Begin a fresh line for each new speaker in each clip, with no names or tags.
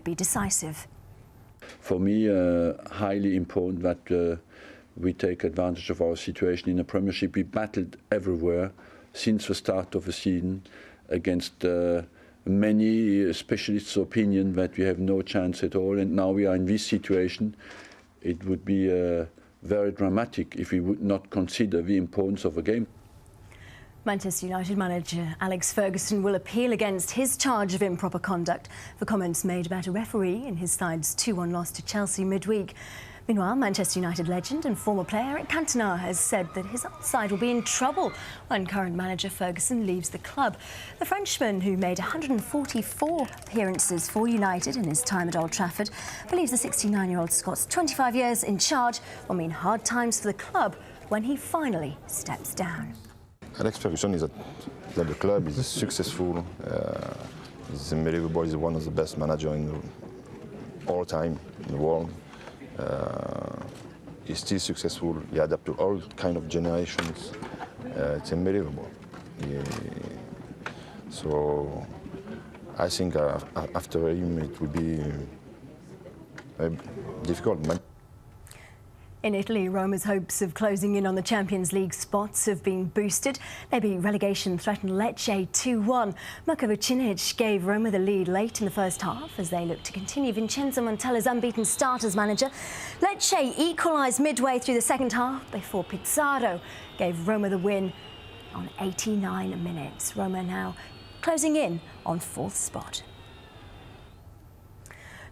be decisive.
For me, highly important that we take advantage of our situation in the Premiership. We battled everywhere since the start of the season against many specialists' opinion that we have no chance at all, and now we are in this situation. It would be very dramatic if we would not consider the importance of a game.
Manchester United manager Alex Ferguson will appeal against his charge of improper conduct for comments made about a referee in his side's 2-1 loss to Chelsea midweek. Meanwhile, Manchester United legend and former player Eric Cantona has said that his side will be in trouble when current manager Ferguson leaves the club. The Frenchman, who made 144 appearances for United in his time at Old Trafford, believes the 69-year-old Scott's 25 years in charge will mean hard times for the club when he finally steps down.
Alex Ferguson is at the club, he's successful, he's unbelievable, he's one of the best managers in all time in the world. He's still successful, he adapts to all kind of generations, it's unbelievable. So I think after him it will be difficult.
In Italy, Roma's hopes of closing in on the Champions League spots have been boosted. Maybe relegation threatened Lecce 2-1. Marco Vucinic gave Roma the lead late in the first half as they look to continue Vincenzo Montella's unbeaten start as manager. Lecce equalised midway through the second half before Pizarro gave Roma the win on 89 minutes. Roma now closing in on fourth spot.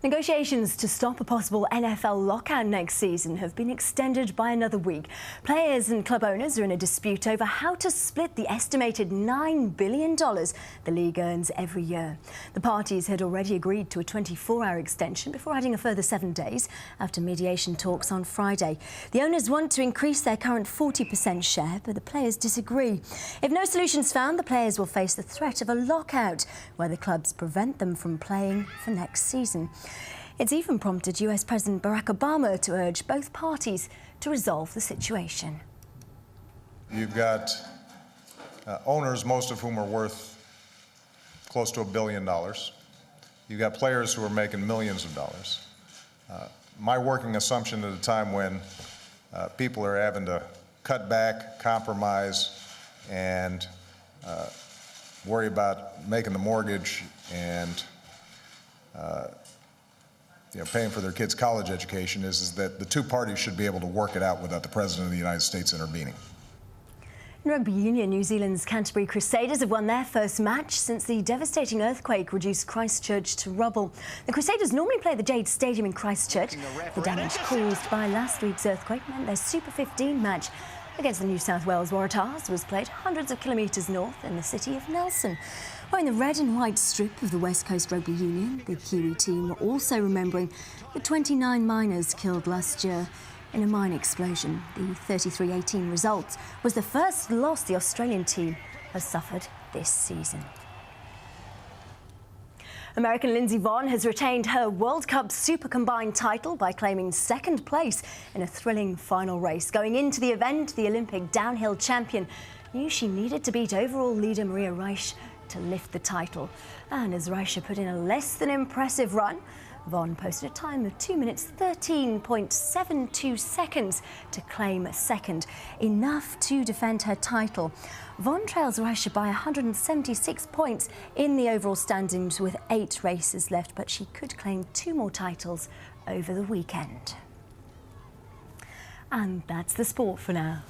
Negotiations to stop a possible NFL lockout next season have been extended by another week. Players and club owners are in a dispute over how to split the estimated $9 billion the league earns every year. The parties had already agreed to a 24-hour extension before adding a further 7 days after mediation talks on Friday. The owners want to increase their current 40% share, but the players disagree. If no solution's found, the players will face the threat of a lockout, where the clubs prevent them from playing for next season. It's even prompted US President Barack Obama to urge both parties to resolve the situation.
You've got owners, most of whom are worth close to $1 billion. You've got players who are making millions of dollars. My working assumption at a time when people are having to cut back, compromise, and worry about making the mortgage and paying for their kids' college education is that the two parties should be able to work it out without the President of the United States intervening.
In rugby union, New Zealand's Canterbury Crusaders have won their first match since the devastating earthquake reduced Christchurch to rubble. The Crusaders normally play at the Jade Stadium in Christchurch. The damage caused by last week's earthquake meant their Super 15 match against the New South Wales Waratahs was played hundreds of kilometres north in the city of Nelson. Wearing the red and white strip of the West Coast Rugby Union, the Kiwi team were also remembering the 29 miners killed last year in a mine explosion. The 33-18 result was the first loss the Australian team has suffered this season. American Lindsey Vonn has retained her World Cup Super Combined title by claiming second place in a thrilling final race. Going into the event, the Olympic downhill champion knew she needed to beat overall leader Maria Reich to lift the title. And as Reich put in a less than impressive run, Vonn posted a time of 2 minutes 13.72 seconds to claim second, enough to defend her title. Vonn trails Reich by 176 points in the overall standings with 8 races left, but she could claim 2 more titles over the weekend. And that's the sport for now.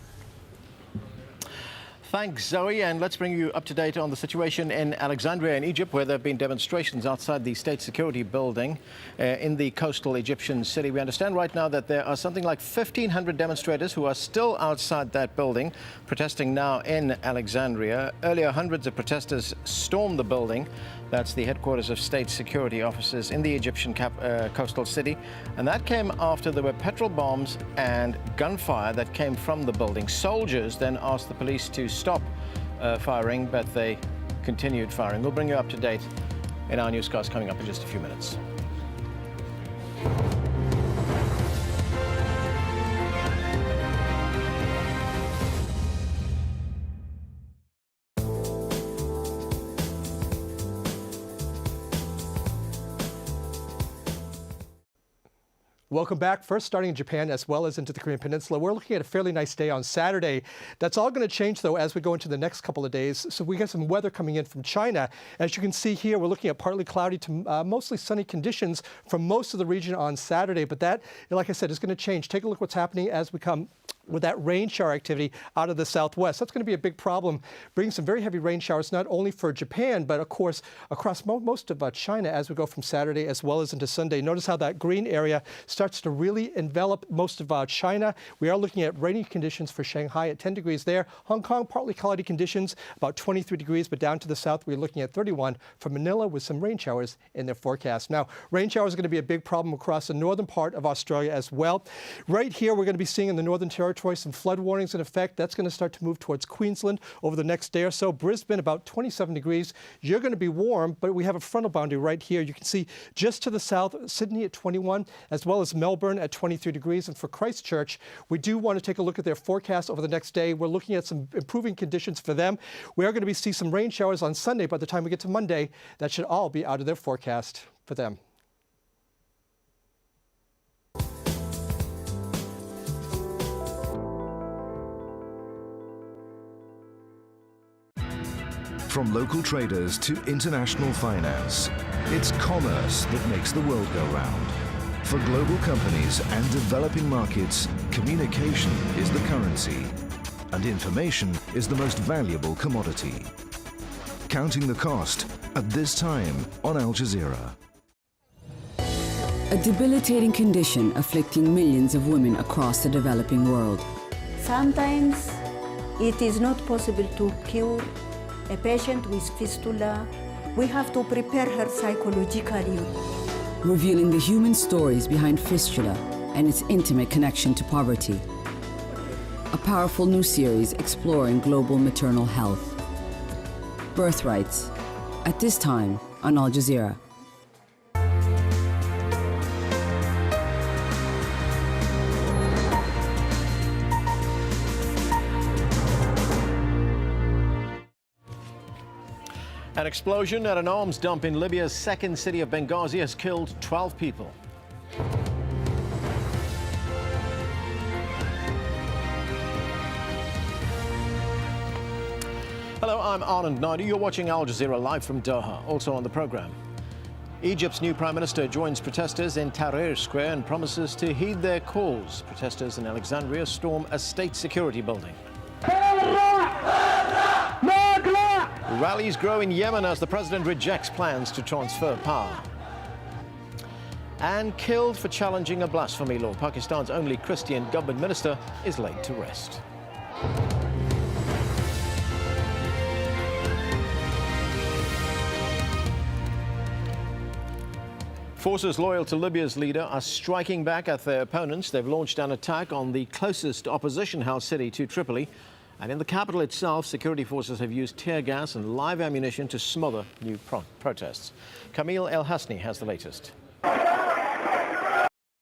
Thanks, Zoe, and let's bring you up to date on the situation in Alexandria in Egypt, where there have been demonstrations outside the state security building in the coastal Egyptian city. We understand right now that there are something like 1,500 demonstrators who are still outside that building, protesting now in Alexandria. Earlier, hundreds of protesters stormed the building. That's the headquarters of state security officers in the Egyptian coastal city. And that came after there were petrol bombs and gunfire that came from the building. Soldiers then asked the police to stop firing, but they continued firing. We'll bring you up to date in our newscast coming up in just a few minutes.
Welcome back. First, starting in Japan as well as into the Korean Peninsula. We're looking at a fairly nice day on Saturday. That's all going to change, though, as we go into the next couple of days. So we got some weather coming in from China. As you can see here, we're looking at partly cloudy to mostly sunny conditions for most of the region on Saturday. But that, like I said, is going to change. Take a look what's happening as we come with that rain shower activity out of the southwest. That's going to be a big problem, bringing some very heavy rain showers, not only for Japan, but of course across most of China as we go from Saturday as well as into Sunday. Notice how that green area starts to really envelop most of China. We are looking at rainy conditions for Shanghai at 10 degrees there. Hong Kong, partly cloudy conditions, about 23 degrees, but down to the south, we're looking at 31 for Manila with some rain showers in their forecast. Now, rain showers are going to be a big problem across the northern part of Australia as well. Right here, we're going to be seeing in the Northern Territory some flood warnings in effect. That's going to start to move towards Queensland over the next day or so. Brisbane, about 27 degrees. You're going to be warm, but we have a frontal boundary right here. You can see just to the south, Sydney at 21, as well as Melbourne at 23 degrees. And for Christchurch, we do want to take a look at their forecast over the next day. We're looking at some improving conditions for them. We are going to see some rain showers on Sunday. By the time we get to Monday, that should all be out of their forecast for them.
From local traders to international finance, it's commerce that makes the world go round. For global companies and developing markets, communication is the currency, and information is the most valuable commodity. Counting the cost at this time on Al Jazeera.
A debilitating condition afflicting millions of women across the developing world.
Sometimes it is not possible to cure a patient with fistula. We have to prepare her psychologically.
Revealing the human stories behind fistula and its intimate connection to poverty. A powerful new series exploring global maternal health. Birthrights, at this time on Al Jazeera.
An explosion at an arms dump in Libya's second city of Benghazi has killed 12 people. Hello, I'm Anand Naidu. You're watching Al Jazeera live from Doha. Also on the program, Egypt's new prime minister joins protesters in Tahrir Square and promises to heed their calls. Protesters in Alexandria storm a state security building. Rallies grow in Yemen as the president rejects plans to transfer power. And killed for challenging a blasphemy law, Pakistan's only Christian government minister is laid to rest. Forces loyal to Libya's leader are striking back at their opponents. They've launched an attack on the closest opposition house city to Tripoli. And in the capital itself, security forces have used tear gas and live ammunition to smother new protests. Camille El Hasni has the latest.